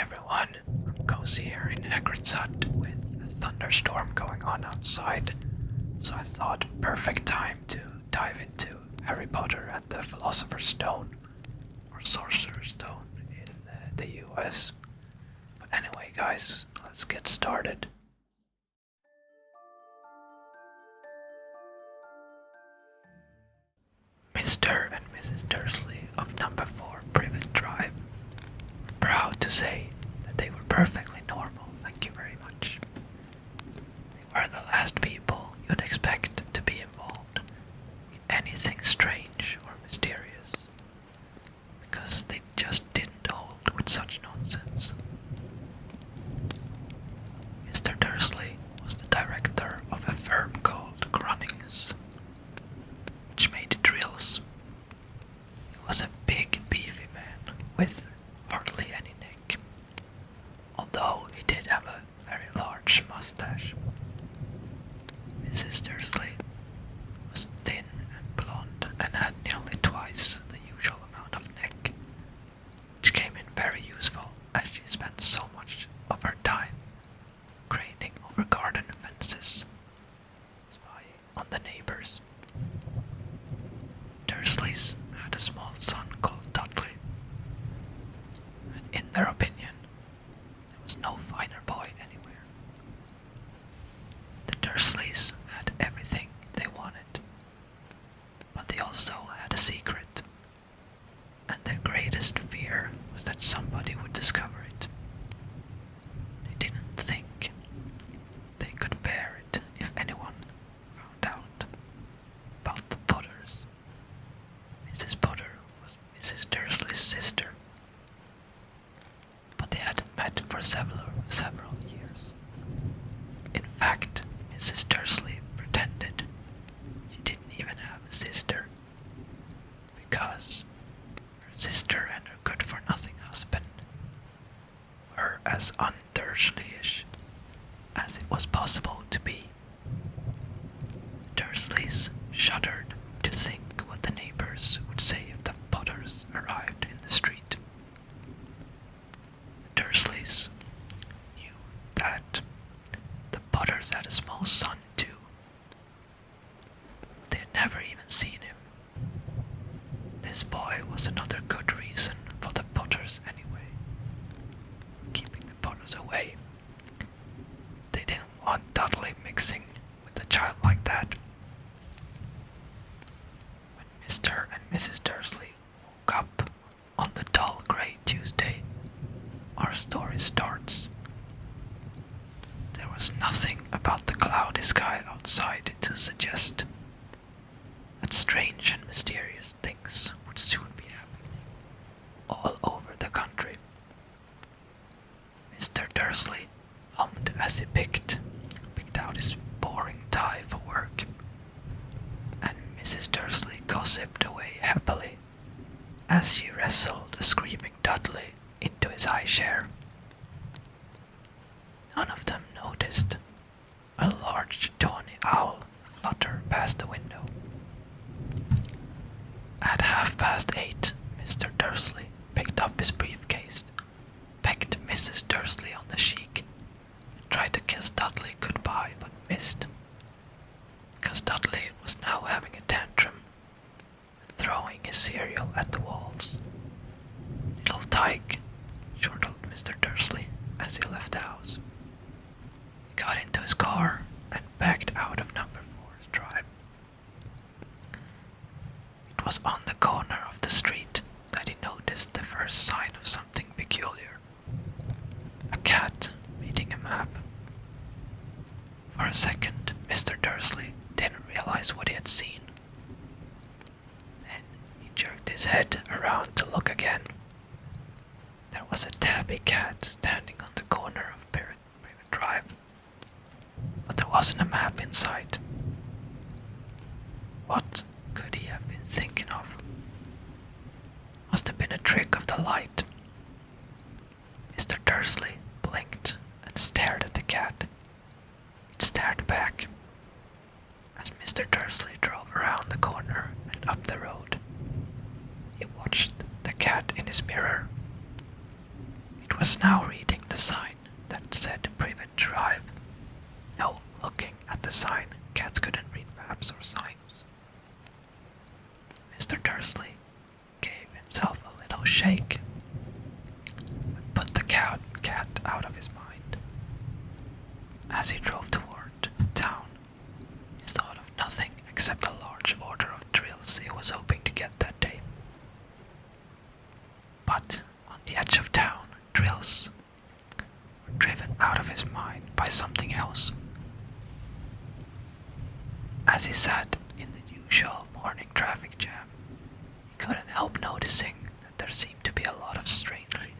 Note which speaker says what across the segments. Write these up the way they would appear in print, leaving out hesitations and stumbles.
Speaker 1: everyone. I'm cozy here in Hagrid's hut with a thunderstorm going on outside, so I thought perfect time to dive into Harry Potter and the Philosopher's Stone, or Sorcerer's Stone in the US. But anyway, guys, let's get started. Mr. and Mrs. Dursley of number 4 Privet Drive were proud to say that they were perfectly normal, thank you very much. They were the last people you'd expect to be involved in anything strange or mysterious, because they just didn't hold with such nonsense. Mr. Dursley was the director of a firm called Grunnings, which made drills. He was a big, beefy man with hardly any neck, although he did have a very large mustache. Mrs. Dursley was thin and blonde and had nearly twice the usual amount of neck, which came in very useful as she spent so much of her time craning over garden fences, spying on the neighbors. Dursleys had a small son called Dudley, and in their opinion, there was no finer boy anywhere. The Dursleys had everything they wanted, but they also had a secret, and their greatest fear was that somebody would discover it. They didn't think they could bear it if anyone found out about the Potters. Mrs. Potter was Mrs. Dursley's sister, but they hadn't met for several years. In fact, Mrs. Dursley pretended she didn't even have a sister, because her sister and her good-for-nothing husband were as un-Dursleyish as it was possible to be. Dursleys shuddered to think what the neighbors would say if the Potters arrived in the street. The Dursleys knew that the Potters had a small son too. They had never even seen him. This boy was another good reason for the Potters anyway. Keeping the Potters away. They didn't want Dudley mixing with a child like that. When Mr. and Mrs. Dursley woke up on the dull grey Tuesday, our story starts. There was nothing about the cloudy sky outside to suggest that strange and mysterious things would soon be happening all over the country. Mr. Dursley hummed as he picked out his boring tie for work, and Mrs. Dursley gossiped away happily as she wrestled a screaming Dudley into his high chair. None of them noticed a large tawny owl flutter past the window. At 8:30, Mr. Dursley picked up his briefcase, pecked Mrs. Dursley on the cheek, and tried to kiss Dudley goodbye but missed, because Dudley was now having a tantrum and throwing his cereal at the walls. "Little tyke," chortled Mr. Dursley as he left the house. He got into his car and backed out of number 4's drive. It was on the corner of the street that he noticed the first sign of something peculiar. A cat reading a map. For a second, Mr. Dursley didn't realize what he had seen. Then he jerked his head around to look again. There was a tabby cat standing on the corner of Privet Drive, but there wasn't a map in sight. What could he have been thinking of? Must have been a trick of the light. Mr. Dursley blinked and stared at the cat. It stared back. As Mr. Dursley drove around the corner and up the road, he watched the cat in his mirror. It was now reading the sign that said Privet Drive. No, looking at the sign, cats couldn't read maps or signs. Mr. Dursley gave himself a little shake and put the cat out of his mind. As he drove toward town, he thought of nothing except a large order of drills he was hoping to get that day. But on the edge of town, drills were driven out of his mind by something else. As he sat in the usual morning traffic jam, he couldn't help noticing that there seemed to be a lot of strangely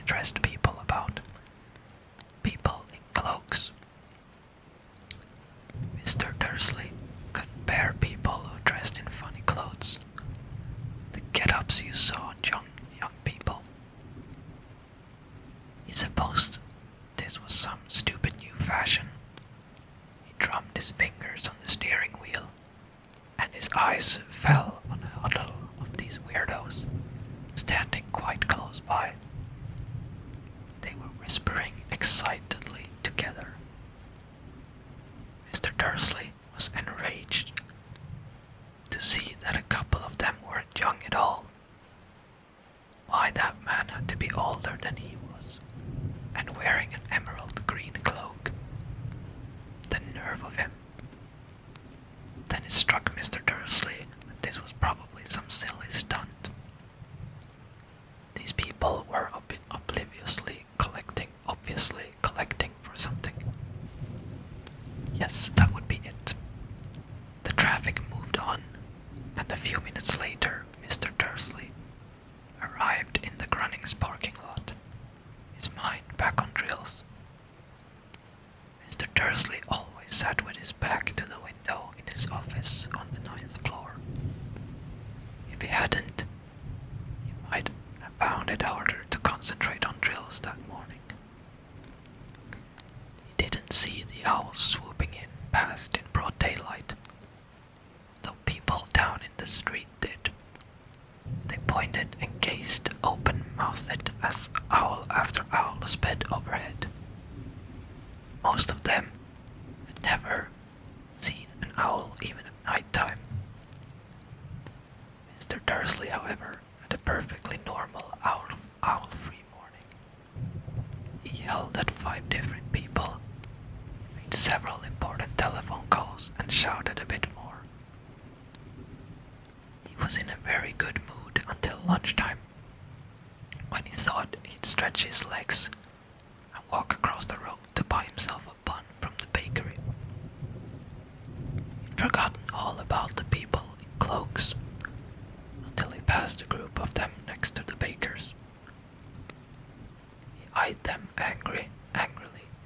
Speaker 1: dressed people about. People in cloaks. Mr. Dursley couldn't bear people who dressed in funny clothes. The get-ups you saw in young people. He supposed this was some stupid new fashion. He drummed his fingers on the steering wheel, and his eyes fell on a huddle of these weirdos, standing quite close by. They were whispering excitedly together. Mr. Dursley was enraged to see that a couple of them weren't young at all. Why that man had to be older than he was, and wearing an emerald green cloak. The nerve of him. Then it struck Mr. Dursley that this was probably some silly stunt. These people were obviously collecting for something. Yes, that would be it. The traffic moved on, and a few minutes later, Mr. Dursley arrived in the Grunnings parking lot, his mind back on drills. Mr. Dursley always sat with his back to the window in his office on the 9th floor. If he hadn't, he might have found it harder to concentrate on drills that morning. He didn't see the owls swooping in past in broad daylight, though people down in the street did. They pointed and gazed open-mouthed as owl after owl sped overhead. Most of them had never seen an owl even at night time. Mr. Dursley, however, had a perfectly normal owl-free morning. He yelled at 5 different people, made several important telephone calls, and shouted a bit more. He was in a very good mood until lunchtime, when he thought he'd stretch his legs and walk across the road to buy himself a bun from the bakery. He'd forgotten all about the people in cloaks until he passed a group of them next to the baker's. He eyed them angrily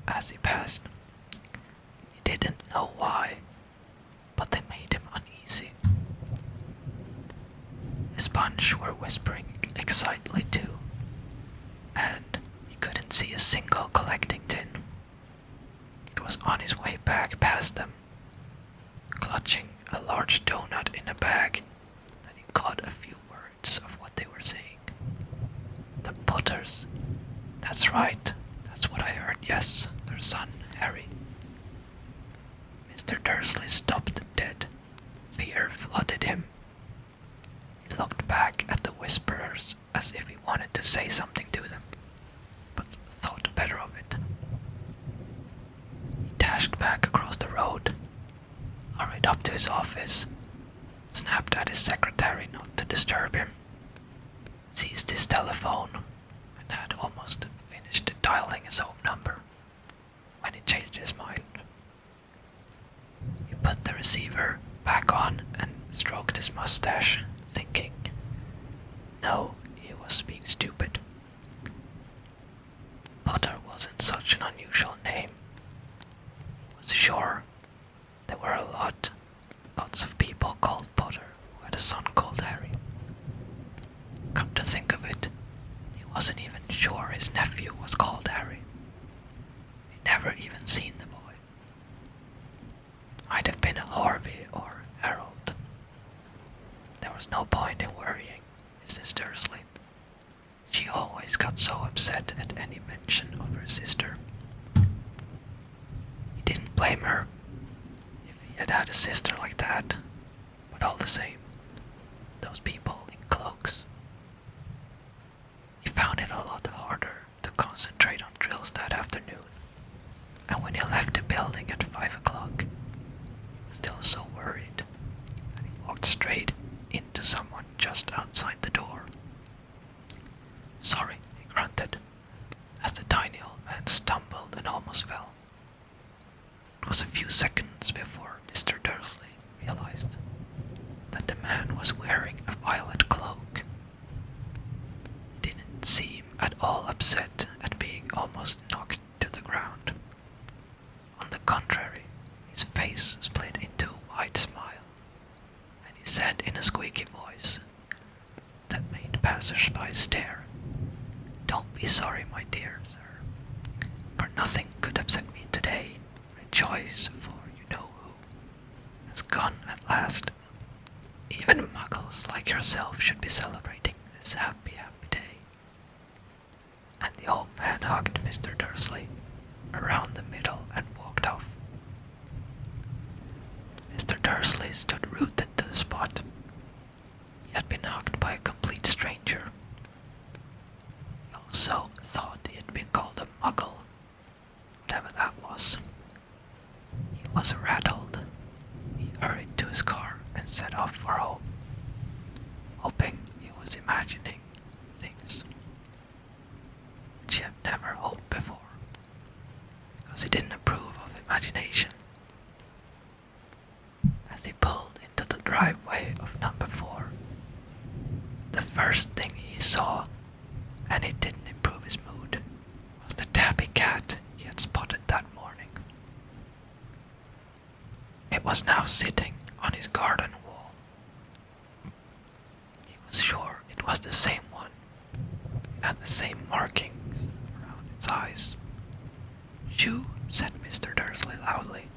Speaker 1: as he passed. He didn't know why, but they made him uneasy. This bunch were whispering excitedly too, and he couldn't see a single collecting tin. It was on his way back past them, clutching a large donut in a bag, that he caught a few words of what they were saying. The Potters. That's right, that's what I heard, yes, their son, Harry. Mr. Dursley stopped dead. Fear flooded him. He looked back at the whisperers as if he wanted to say something to them, but thought better of it. He dashed back across the road, hurried up to his office, snapped at his secretary not to disturb him, seized his telephone, and had almost finished dialing his home number when he changed his mind. He put the receiver back on and stroked his mustache, thinking, no, he was being stupid. Potter wasn't such an unusual name. He was sure there were lots of people called Potter who had a son called Harry. Come to think of it, he wasn't even sure his nephew was called Harry. He'd never even seen the boy. Might have been Harvey or Harold. There was no point in worrying Mrs. Dursley. She always got so upset grunted at any mention of her sister. He didn't blame her if he had had a sister like that, but all the same, those people in cloaks. He found it a lot harder to concentrate on drills that afternoon, and when he left the building at 5 o'clock, he was still so worried that he walked straight into someone just outside the door. "Sorry," he grunted, as the tiny old man stumbled and almost fell. It was a few seconds before Mr. Dursley realized that the man was wearing a violet cloak. He didn't seem at all upset at being almost knocked to the ground. On the contrary, his face split into a wide smile, and he said in a squeaky voice that made passers-by stare, "Don't be sorry, my dear sir, for nothing could upset me today. Rejoice, for you know who has gone at last. Even muggles like yourself should be celebrating this happy, happy day." And the old man hugged Mr. Dursley around the middle and walked off. Mr. Dursley stood rooted to the spot. He had been hugged by a complete stranger. He also thought he had been called a muggle, whatever that was. He was rattled. He hurried to his car and set off for home, hoping he was imagining things which he had never hoped before, because he didn't approve of imagination. As he pulled into the driveway of number 4, the first thing he saw, and it didn't improve his mood, was the tabby cat he had spotted that morning. It was now sitting on his garden wall. He was sure it was the same one. It had the same markings around its eyes. "Shoo," said Mr. Dursley loudly.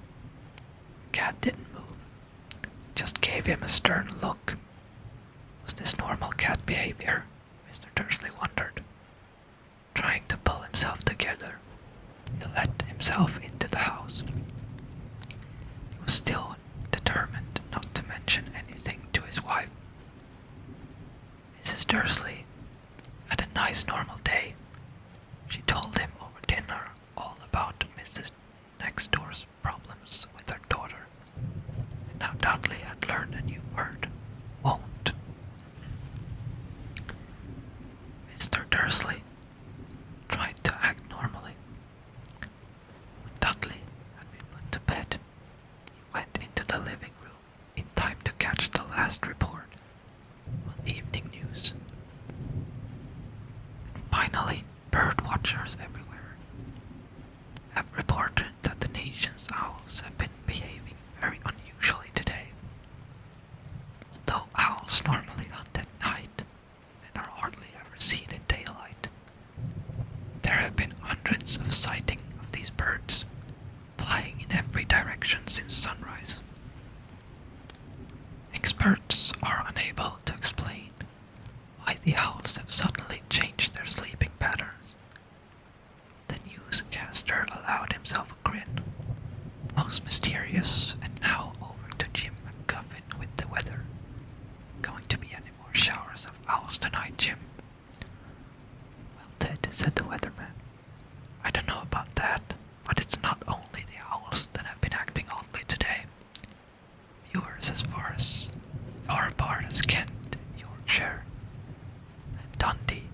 Speaker 1: The cat didn't move, just gave him a stern look. Was this normal cat behavior? Mr. Dursley wondered. Trying to pull himself together, he let himself into the house. He was still determined not to mention anything to his wife. Mrs. Dursley had a nice normal day. She told him over dinner all about Mrs. Next Door's problems with her daughter, and how Dudley had learned a new word, "won't." Mr. Dursley tried to act normally. When Dudley had been put to bed, he went into the living room in time to catch the last report on the evening news. And finally, bird watchers everywhere have reported that the nation's owls have been behaving very unusually today. Although owls normally hunt at night and are hardly ever seen in daylight, there have been hundreds of sightings of these birds, flying in every direction since sunrise. Experts are unable to explain why the owls have suddenly changed their sleeping patterns. The newscaster allowed himself a grin, most mysterious, and now over to Jim McGuffin with the weather. "Going to be any more showers of owls tonight, Jim?" "Well, Ted," said the weatherman, "I don't know about that, but it's not only the owls that have been acting oddly today. Viewers as far apart as Kent, Yorkshire, and Dundee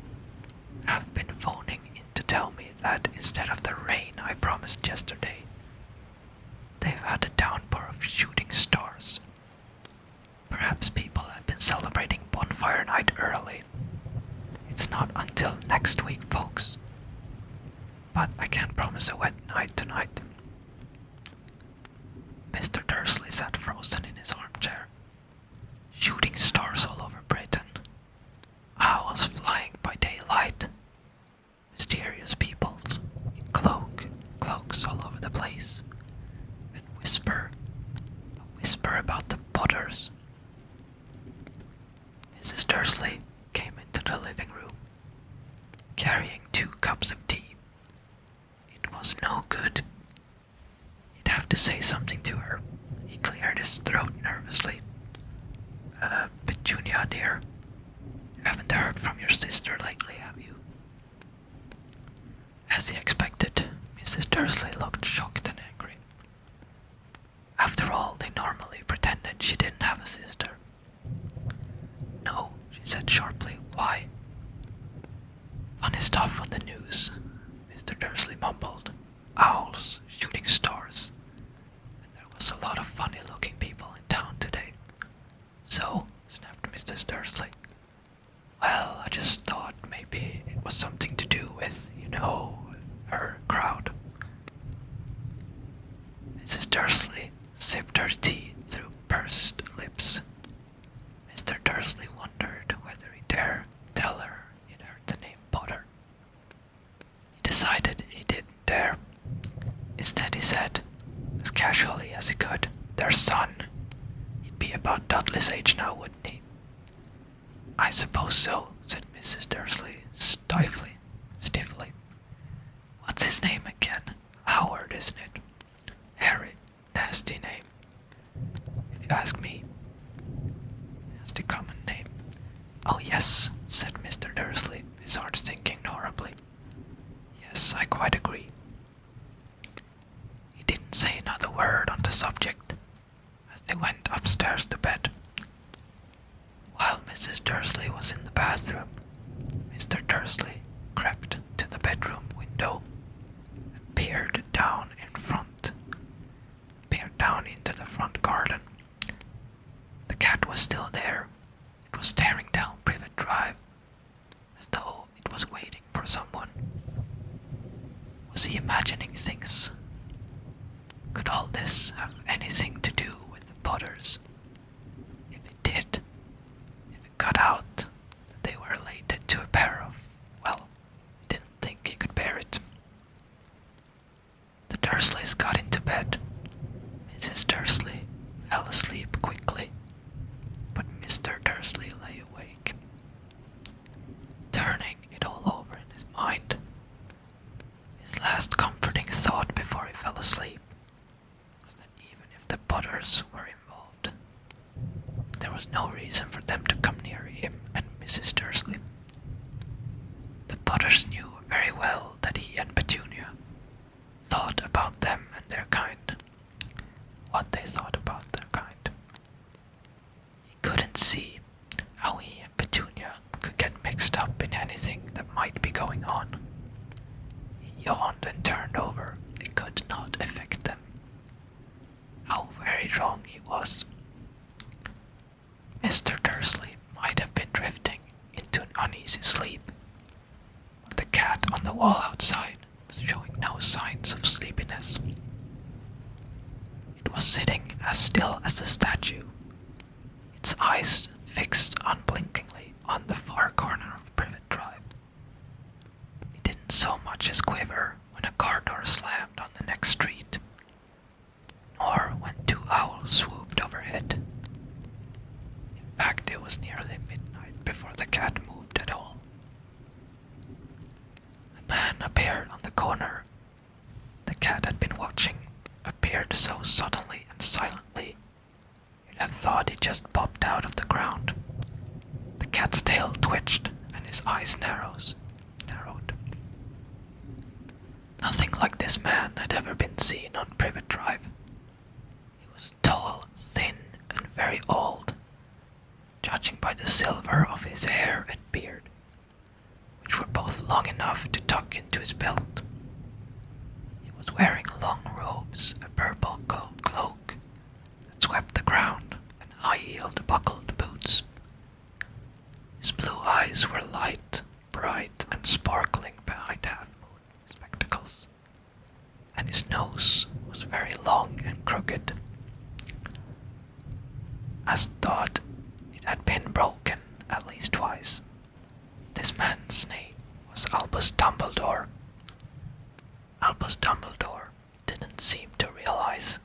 Speaker 1: have been phoning in to tell me that instead of the rain I promised yesterday, they've had a downpour of shooting stars. Perhaps people have been celebrating bonfire night early. It's not until next week, folks. But I can't promise a wet night tonight." Mr. Dursley sat frozen in his armchair. Shooting stars all over Britain. Owls flying by daylight. Mysterious peoples in cloaks all over the place. And a whisper about the Potters. Mrs. Dursley came into the living room, carrying 2 cups of was no good. He'd have to say something to her. He cleared his throat nervously. Petunia, dear, you haven't heard from your sister lately, have you? As he expected, Mrs. Dursley looked shocked and angry. After all, they normally pretended she didn't have a sister. No, she said sharply. Why? Funny stuff on the news, Mr. Dursley mumbled. Owls shooting stars. And there was a lot of funny-looking people in town today. So, snapped Mrs. Dursley. Well, I just thought maybe it was something to do with, her crowd. Mrs. Dursley sipped her tea through pursed lips. Mr. Dursley wondered whether he dare tell her he'd heard the name Potter. He decided he didn't dare. Instead he said, as casually as he could, their son. He'd be about Dudley's age now, wouldn't he? I suppose so, said Mrs. Dursley stiffly. What's his name again? Howard, isn't it? Harry. Nasty name. If you ask me. Nasty common name. Oh yes, said Mr. Dursley, his heart sinking horribly. Yes, I quite agree. He didn't say another word on the subject as they went upstairs to bed. While Mrs. Dursley was in the bathroom, Mr. Dursley crept to the bedroom window and peered down into the front garden. The cat was still there. It was staring down Privet Drive, as though it was waiting for someone. Was he imagining things? Could all this have anything to do with the Potters? If it did, if it got out that they were related to a pair of, well, he didn't think he could bear it. The Dursleys got into bed. Mrs. Dursley fell asleep quickly, but Mr. Dursley lay awake, turning it all over in his mind. His last comforting thought before he fell asleep was that even if the Potters were involved, there was no reason for them to come near him and Mrs. Dursley. The Potters knew very well that he and Petunia thought about them and their kind. What they thought about their kind. He couldn't see how he and Petunia could get mixed up in anything that might be going on. He yawned and turned over. It could not affect them. How very wrong he was. Mr. Dursley might have been drifting into an uneasy sleep, but the cat on the wall outside was showing no signs of sleepiness. It was sitting as still as a statue, its eyes fixed unblinkingly on the far corner of Privet Drive. It didn't so much as quiver when a car door slammed on the next street, nor when two owls swooped overhead. In fact, it was nearly midnight before the cat moved at all. A man appeared on the corner. The cat had been watching appeared so suddenly and silently, you'd have thought he just popped out of the ground. The cat's tail twitched and his eyes narrowed. Nothing like this man had ever been seen on Privet Drive. He was tall, thin, and very old, judging by the silver of his hair and beard, which were both long enough to tuck into his belt. He was wearing long robes, a purple cloak that swept the ground, and high-heeled buckled boots. His blue eyes were light, bright, and sparkling behind half-moon spectacles, and his nose was very long and crooked, as thought it had been broken at least twice. This man's name was Albus Dumbledore. Albus Dumbledore didn't seem to realize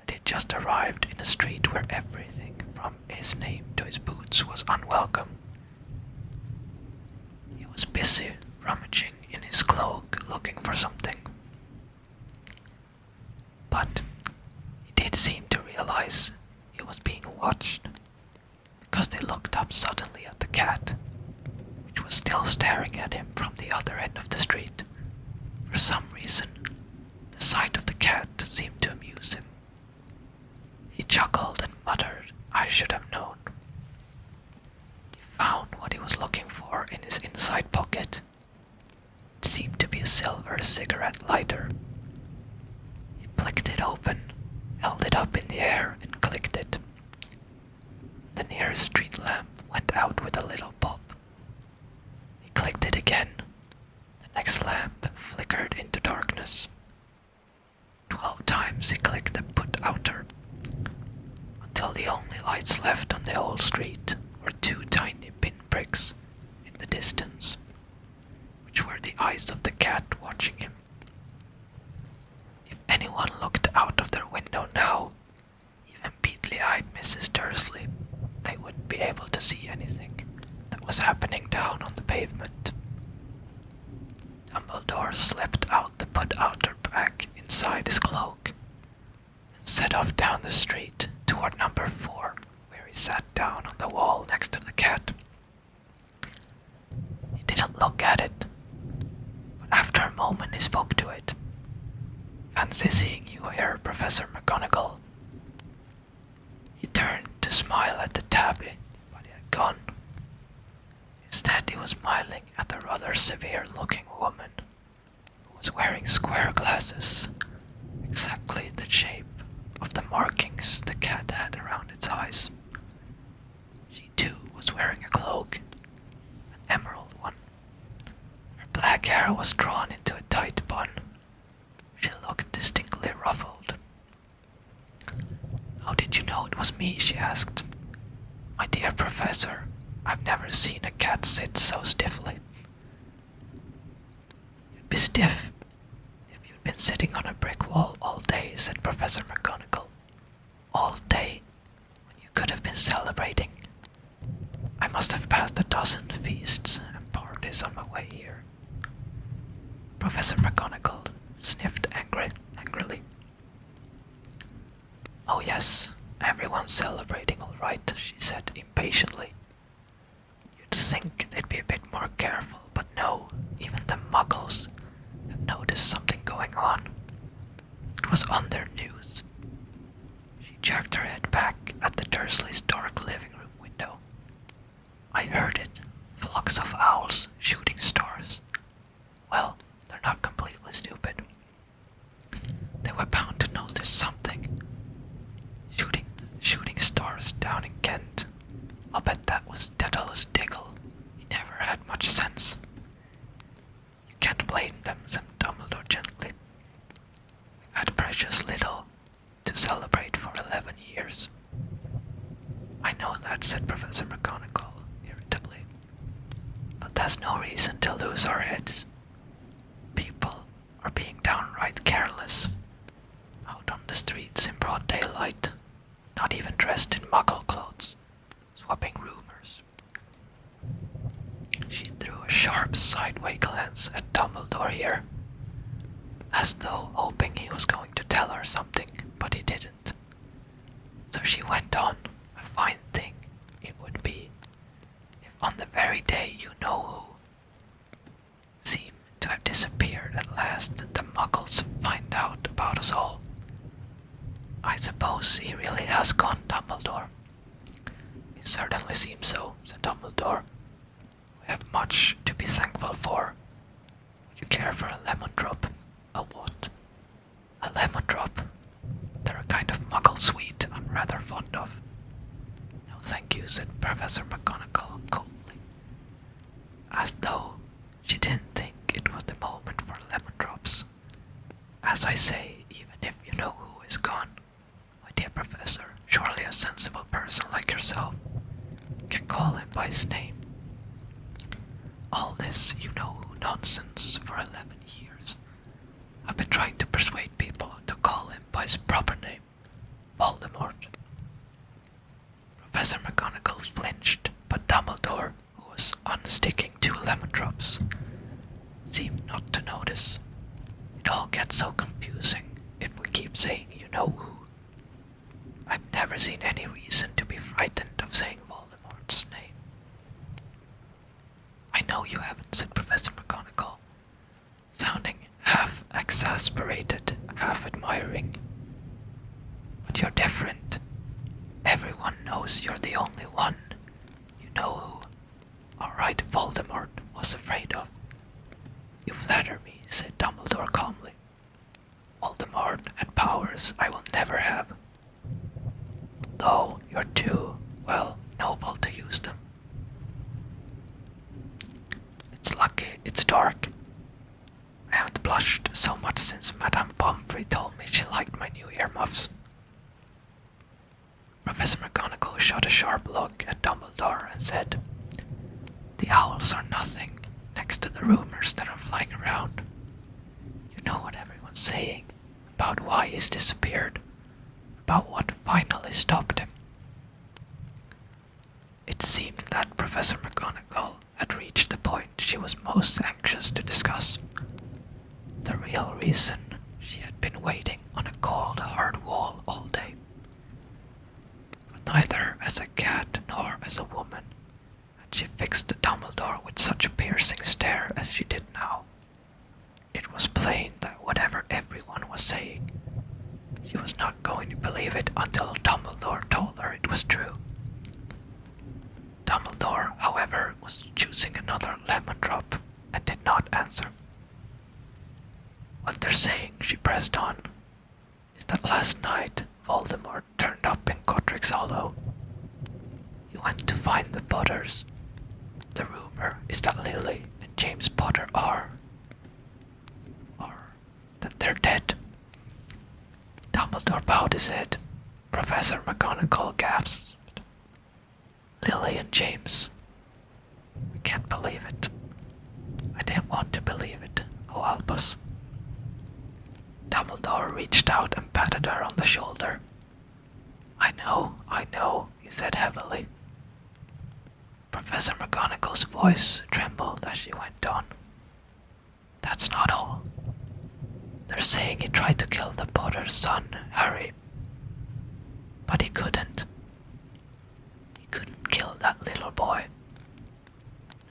Speaker 1: that he'd just arrived in a street where everything from his name to his boots was unwelcome. He was busy rummaging in his cloak looking for something. but he did seem to realize he was being watched, because they looked up suddenly at the cat, which was still staring at him from the other end of the street. For some reason, the sight of the cat seemed to amuse him. He chuckled and muttered, "I should have known." He found what he was looking for in his inside pocket. It seemed to be a silver cigarette lighter. He flicked it open, held it up in the air, and clicked it. The nearest street lamp went out with a little pop. He clicked it again. The next lamp flickered into darkness. 12 times he clicked the put-outer, until the only lights left on the whole street were 2 tiny pinpricks in the distance, which were the eyes of the cat watching him. If anyone looked out of their window now, even beetly-eyed Mrs. Dursley, they wouldn't be able to see anything that was happening down on the pavement. Dumbledore slipped out the put-outer bag inside his cloak and set off down the street toward number 4, where he sat down on the wall next to the cat. He didn't look at it, but after a moment he spoke to it. "Fancy seeing you here, Professor McGonagall." He turned to smile at the tabby, but he had gone. Instead, he was smiling at a rather severe-looking woman who was wearing square glasses, exactly the shape of the markings the cat had around its eyes. She too was wearing a cloak, an emerald one. Her black hair was drawn into a tight bun. She looked distinctly ruffled. "How did you know it was me?" she asked. "My dear Professor, I've never seen a cat sit so stiffly." "You'd be stiff if you'd been sitting on a brick wall all day," said Professor McGonagall. "All day, when you could have been celebrating. I must have passed a dozen feasts and parties on my way here." Professor McGonagall sniffed angrily. "Oh yes, everyone's celebrating all right," she said impatiently. "You'd think they'd be a bit more careful, but no, even the muggles have noticed something going on. It was on their news." She jerked her head back at the Dursleys' dark living room window. "I heard it. Flocks of owls shooting stars. Well, they're not completely stupid. They were bound to notice something. Shooting stars down in Kent. I'll bet that was Daedalus Diggle. He never had much sense." "You can't blame them," said Dumbledore gently. "We've had precious little to celebrate for 11 years. "I know that," said Professor McGonagall irritably. "But that's no reason to lose our heads. People are being downright careless, out on the streets in broad daylight, not even dressed in muggle clothes, swapping rumors." She threw a sharp sideway glance at Dumbledore here, as though hoping he was going to tell her something, but he didn't. So she went on, "A fine thing it would be if on the very day you-know-who seemed to have disappeared at last, the muggles find out about us all." "I suppose he really has gone, Dumbledore." "It certainly seems so," said Dumbledore. "We have much to be thankful for. Would you care for a lemon drop?" "A what?" "A lemon drop. They're a kind of muggle sweet I'm rather fond of." "No, thank you," said Professor McGonagall coldly, as though she didn't think it was the moment for lemon drops. "As I say, even if you-know-who is gone, my dear Professor, surely a sensible person like yourself can call him by his name. All this you-know-who nonsense for 11 years. I've been trying to persuade people to call him by his proper name, Voldemort." Professor McGonagall flinched, but Dumbledore, who was unsticking 2 lemon drops, seemed not to notice. "It all gets so confusing if we and keep saying you know who. I've never seen any reason to be frightened of saying Voldemort's name. I know you haven't, said Professor McGonagall, sounding half exasperated, half admiring. But you're different. Everyone knows you're the only one. You know who, all right, Voldemort was afraid of. You flatter me, said Dumbledore calmly. Voldemort had powers I will never have. Though you're too, well, noble to use them. It's lucky it's dark. I haven't blushed so much since Madame Pomfrey told me she liked my new earmuffs. Professor McGonagall shot a sharp look at Dumbledore and said, The owls are nothing next to the rumors that are flying around. You know what everyone's saying about why he's disappeared, about what finally stopped him. It seemed that Professor McGonagall had reached the point she was most anxious to discuss. The real reason she had been waiting on a cold, hard wall all day. But neither as a cat nor as a woman had she fixed Dumbledore with such a piercing stare as she did now. It was plain that whatever everyone was saying, she was not going to believe it until Dumbledore told her it was true. Dumbledore, however, was choosing another lemon drop and did not answer. What they're saying, she pressed on, is that last night Voldemort turned up in Godric's Hollow. He went to find the Potters. The rumor is that Lily and James Potter are that they're dead. Dumbledore bowed his head. Professor McGonagall gasped. Lily and James. I can't believe it. I didn't want to believe it. Oh, Albus. Dumbledore reached out and patted her on the shoulder. I know, he said heavily. Professor McGonagall's voice trembled as she went on. That's not all. They're saying he tried to kill the Potter's son, Harry. But he couldn't. He couldn't kill that little boy.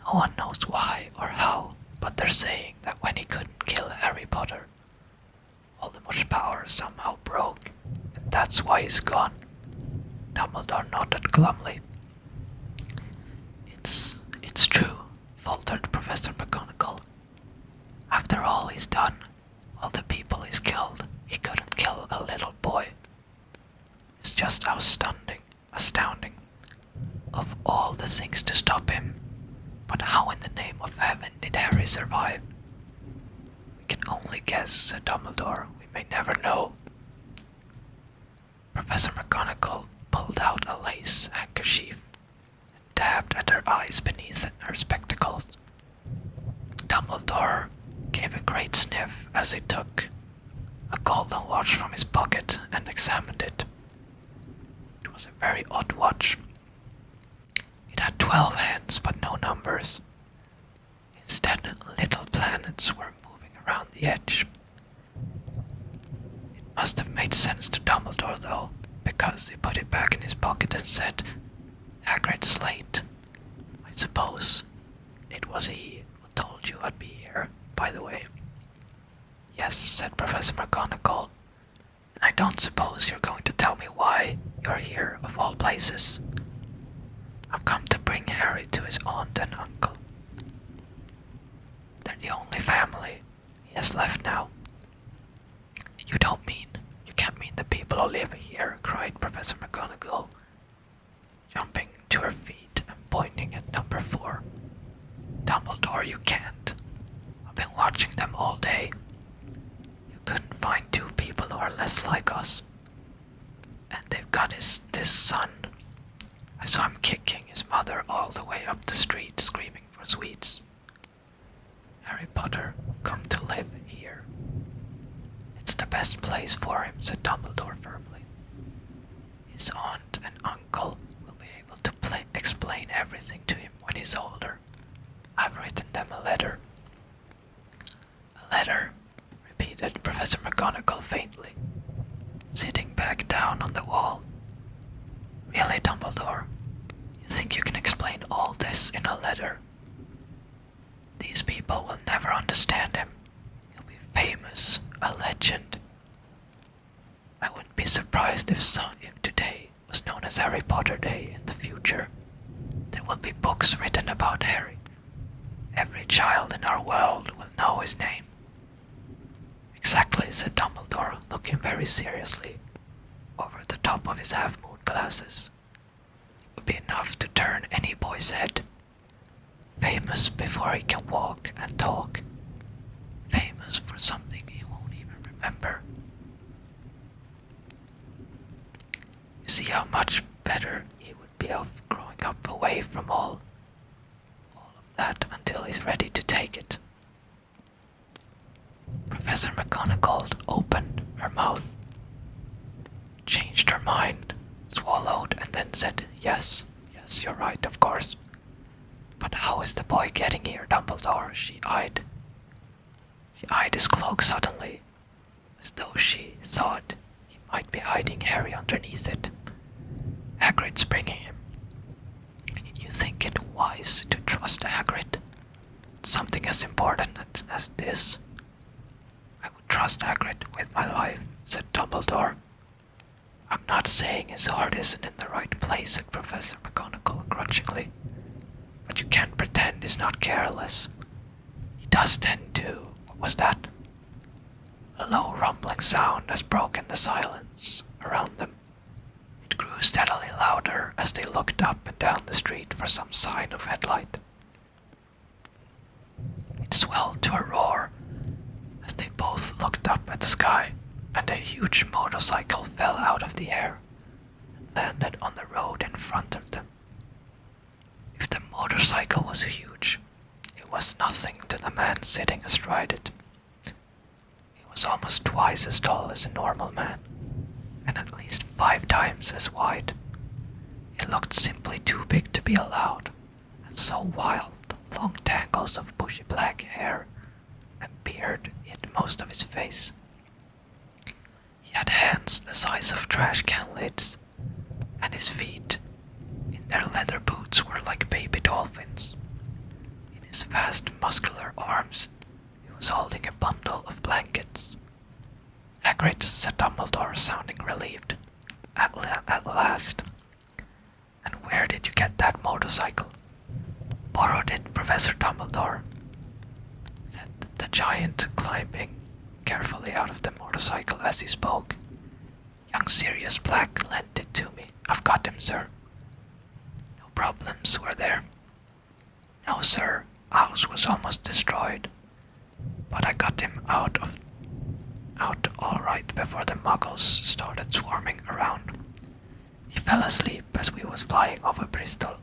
Speaker 1: No one knows why or how, but they're saying that when he couldn't kill Harry Potter, Voldemort's power somehow broke, and that's why he's gone. Dumbledore nodded glumly. It's true, faltered Professor McGonagall. After all he's done, all the people he's killed, he couldn't kill a little boy. It's just astounding. Of all the things to stop him, but how in the name of heaven did Harry survive? We can only guess, said Dumbledore. We may never know. Professor McGonagall pulled out a lace handkerchief and dabbed at her eyes beneath her spectacles. Dumbledore gave a great sniff as he took a golden watch from his pocket and examined it. It was a very odd watch. It had 12 hands but no numbers. Instead, little planets were moving around the edge. It must have made sense to Dumbledore, though, because he put it back in his pocket and said, Hagrid's late. I suppose it was he who told you I'd be here, by the way. Yes, said Professor McGonagall, and I don't suppose you're going to tell me why you're here of all places. I've come to bring Harry to his aunt and uncle. They're the only family he has left now. You can't mean the people who live here, cried Professor McGonagall, jumping to her feet and pointing at number 4. Dumbledore, you can't. I've been watching them all day. You couldn't find 2 people who are less like us. And they've got this son. I saw him kicking his mother all the way up the street, screaming for sweets. Harry Potter, come to live here. It's the best place for him, said Dumbledore firmly. His aunt and uncle will be able to explain everything to him when he's older. I've written them a letter. A letter, repeated Professor McGonagall faintly. sitting back down on the wall. Really, Dumbledore? You think you can explain all this in a letter? These people will never understand him. He'll be famous, a legend. I wouldn't be surprised if today was known as Harry Potter Day in the future. There will be books written about Harry. Every child in our world will know his name. Exactly, said Dumbledore, looking very seriously over the top of his half-moon glasses. It would be enough to turn any boy's head. Famous before he can walk and talk. Famous for something he won't even remember. You see how much better he would be off growing up away from all of that until he's ready to take it. Professor McGonagall opened her mouth, changed her mind, swallowed, and then said, yes, you're right, of course. But how is the boy getting here, Dumbledore? She eyed his cloak suddenly, as though she thought he might be hiding Harry underneath it. Hagrid's bringing him. You think it wise to trust Hagrid? Something as important as this? I would trust Hagrid with my life, said Dumbledore. I'm not saying his heart isn't in the right place, said Professor McGonagall grudgingly. But you can't pretend he's not careless. He does tend to... What was that? A low rumbling sound has broken the silence around them. It grew steadily louder as they looked up and down the street for some sign of headlight. It swelled to a roar as they both looked up at the sky, and a huge motorcycle fell out of the air and landed on the road in front of them. If the motorcycle was huge, it was nothing to the man sitting astride it. He was almost twice as tall as a normal man, and at least 5 times as wide. It looked simply too big to be allowed, and so wild, long tangles of bushy black hair and beard hid most of his face. He had hands the size of trash can lids, and his feet, in their leather boots, were like baby dolphins. In his vast muscular arms, he was holding a bundle of blankets. Hagrid, said Dumbledore, sounding relieved. At last. And where did you get that motorcycle? Borrowed it, Professor Dumbledore, said the giant, climbing carefully out of the motorcycle as he spoke. Young Sirius Black lent it to me. I've got him, sir. No problems, were there? No, sir. Ours was almost destroyed. But I got him out all right before the muggles started swarming around. He fell asleep as we was flying over Bristol.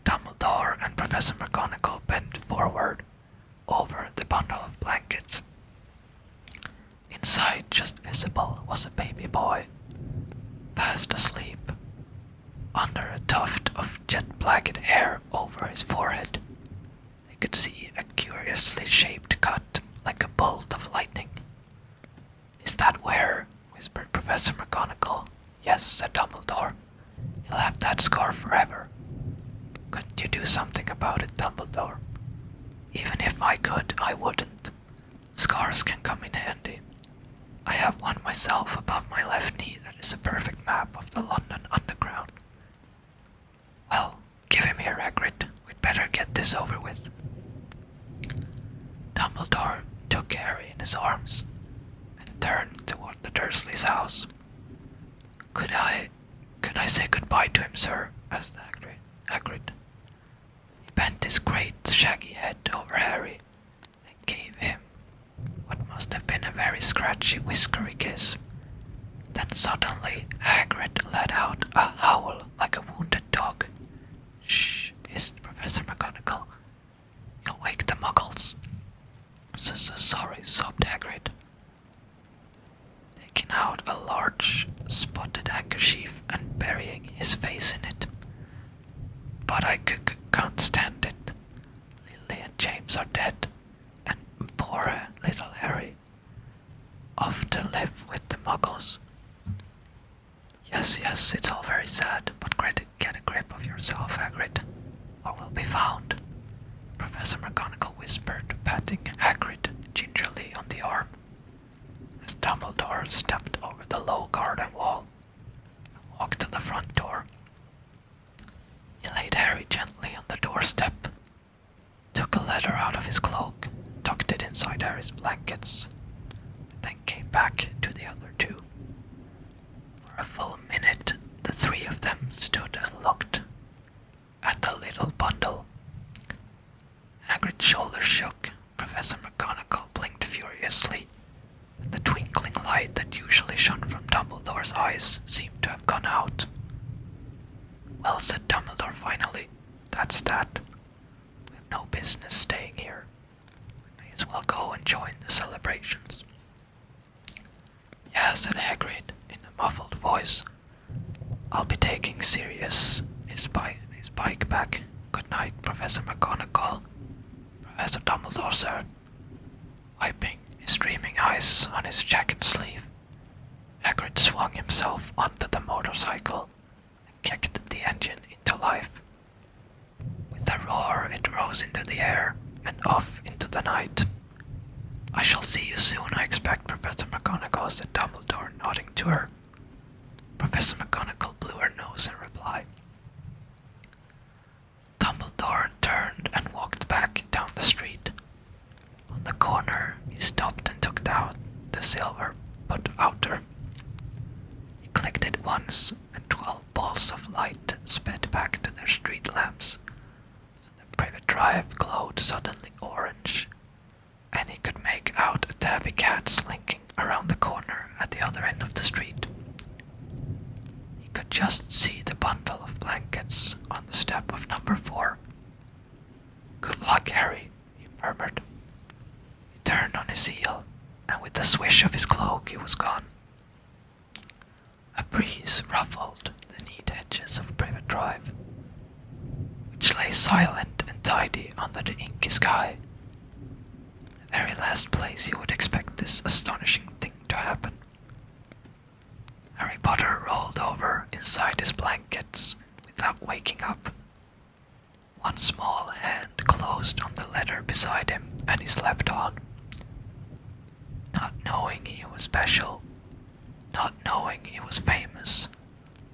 Speaker 1: Dumbledore and Professor McGonagall bent forward over the bundle of blankets. Inside, just visible, was a baby boy, fast asleep, under a tuft of jet-blacked hair over his forehead. They could see a curiously shaped cut, like a bolt of lightning. Is that where? Whispered Professor McGonagall. Yes, said Dumbledore. He'll have that scar forever. Couldn't you do something about it, Dumbledore? Even if I could, I wouldn't. Scars can come in handy. I have one myself above my left knee that is a perfect map of the London Underground. Well, give him here, Hagrid. We'd better get this over with. Dumbledore took Harry in his arms and turned toward the Dursleys' house. Could I say goodbye to him, sir? Asked Hagrid. He bent his great shaggy head over Harry and gave him what must have been a very scratchy, whiskery kiss. Then suddenly Hagrid let out a howl like a wounded dog. Shh, hissed Professor McGonagall. You'll wake the muggles. Sorry, sobbed Hagrid, taking out a large spotted handkerchief and burying his face in it. But I can't stand it. Lily and James are dead, and poor little Harry. Off to live with the muggles. Yes, yes, it's all very sad, but get a grip of yourself, Hagrid, or we'll be found, Professor McGonagall whispered, patting Hagrid gingerly on the arm, as Dumbledore stepped over the low garden wall and walked to the front door. He laid Harry gently on the doorstep, took a letter out of his cloak, tucked it inside Harry's blankets, and then came back to the other two. For a full minute, the three of them stood and looked at the little bundle. Hagrid's shoulders shook. Professor McGonagall blinked furiously, and the twinkling light that usually shone from Dumbledore's eyes seemed to have gone out. Well, said Dumbledore finally, that's that. We have no business staying here. We may as well go and join the celebrations. Yeah, said Hagrid in a muffled voice. I'll be taking Sirius his bike back. Good night, Professor McGonagall. Professor Dumbledore, sir. Wiping his streaming eyes on his jacket sleeve, Hagrid swung himself onto the motorcycle and kicked the engine into life. With a roar, it rose into the air and off into the night. I shall see you soon, I expect, Professor McGonagall, said Dumbledore, nodding to her. Professor McGonagall blew her nose in reply. Dumbledore turned and walked back down the street. On the corner, he stopped and took out the silver put outer. He clicked it once, and 12 balls of light sped back to their street lamps. The Privet Drive glowed suddenly orange, and he could make out a tabby cat slinking around the corner at the other end of the street. He could just see the bundle of blankets on the step of number 4. Good luck, Harry, he murmured. He turned on his heel, and with the swish of his cloak he was gone. A breeze ruffled the neat edges of Privet Drive, which lay silent and tidy under the inky sky. The very last place you would expect this astonishing thing to happen. Harry Potter rolled over inside his blankets without waking up. One small hand closed on the letter beside him, and he slept on. Not knowing he was special, not knowing he was famous,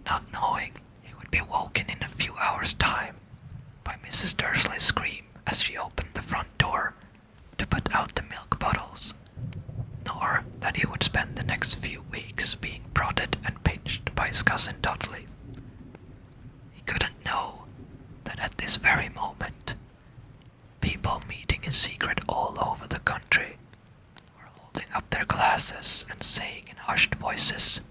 Speaker 1: not knowing he would be woken in a few hours' time by Mrs. Dursley's scream as she opened the front door to put out the milk bottles, nor that he would spend the next few weeks being prodded and pinched by his cousin Dudley. He couldn't know that at this very moment, people meeting in secret all over the country were holding up their glasses and saying in hushed voices,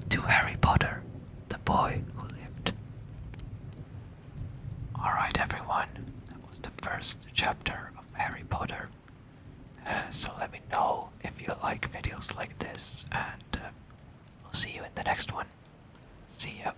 Speaker 1: "To Harry Potter, the boy who lived." Alright everyone, that was the first chapter of Harry Potter. So let me know if you like videos like this, and I'll see you in the next one. See ya.